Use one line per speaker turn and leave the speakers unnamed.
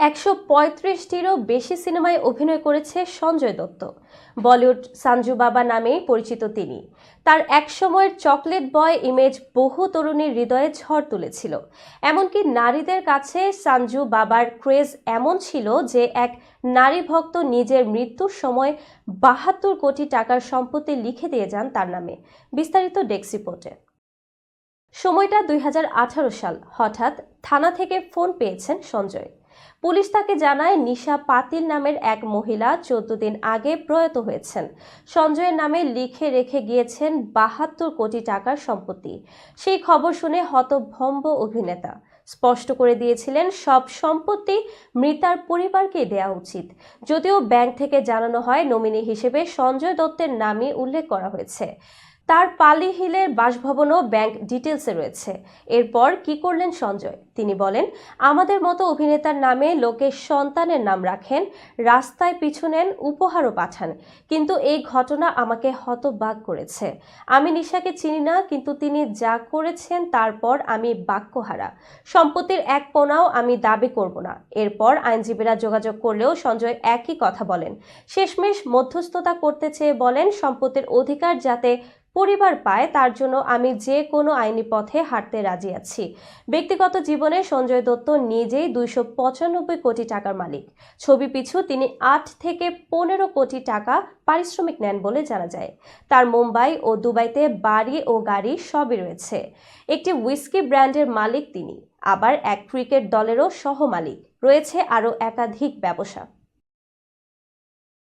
১৩৫টিরও বেশি সিনেমায় অভিনয় করেছে সঞ্জয় দত্ত। বলিউড সঞ্জু বাবা নামেই পরিচিত তিনি। তার একসময়ের চকলেট বয় ইমেজ বহু তরুণীর হৃদয়ে ঝড় তুলেছিল। এমনকি নারীদের কাছে সঞ্জু বাবার ক্রেজ এমন ছিল যে এক নারী ভক্ত নিজের মৃত্যুর সময় ৭২ কোটি টাকার সম্পত্তি লিখে দিয়ে যান তার নামে। বিস্তারিত ডেস্ক রিপোর্টে। সময়টা ২০১৮ সাল। হঠাৎ থানা থেকে ফোন পেয়েছেন সঞ্জয়। পুলিশ তাকে জানায় নিশা পাতিল নামের এক মহিলা ১৪ দিন আগে প্রয়াত হয়েছেন। সঞ্জয়ের নামে লিখে রেখে গিয়েছেন ৭২ কোটি টাকার সম্পত্তি। সেই খবর শুনে হতভম্ব অভিনেতা স্পষ্ট করে দিয়েছিলেন সব সম্পত্তি মৃতার পরিবারকে দেয়া উচিত। যদিও ব্যাংক থেকে জানানো হয় নমিনি হিসেবে সঞ্জয় দত্তের নামই উল্লেখ করা হয়েছে। তার পালি হিলের বাসভবনও ব্যাংক ডিটেলসে রয়েছে। এরপর কি করলেন সঞ্জয়? তিনি বলেন, আমাদের মতো অভিনেতার নামে লোকে সন্তানের নাম রাখেন, রাস্তায় পিছু নেন, উপহারও পাঠান, কিন্তু এই ঘটনা আমাকে হতবাক করেছে। আমি নিশাকে চিনি না, কিন্তু তিনি যা করেছেন তারপর আমি বাক্যহারা। সম্পত্তির এক কোণাও আমি দাবি করব না। এরপর আইনজীবীরা যোগাযোগ করলেও সঞ্জয় একই কথা বলেন। শেষমেশ মধ্যস্থতা করতে চেয়ে বলেন, সম্পত্তির অধিকার যাতে পরিবার পায় তার জন্য আমি যে কোনো আইনি পথে হাঁটতে রাজি আছি। ব্যক্তিগত জীবনে সঞ্জয় দত্ত নিজেই ২৯৫ কোটি টাকার মালিক। ছবি পিছু তিনি ৮ থেকে ১৫ কোটি টাকা পারিশ্রমিক নেন বলে জানা যায়। তার মুম্বাই ও দুবাইতে বাড়ি ও গাড়ি সবই রয়েছে। একটি হুইস্কি ব্র্যান্ডের মালিক তিনি, আবার এক ক্রিকেট দলেরও সহ মালিক। রয়েছে আরও একাধিক ব্যবসা।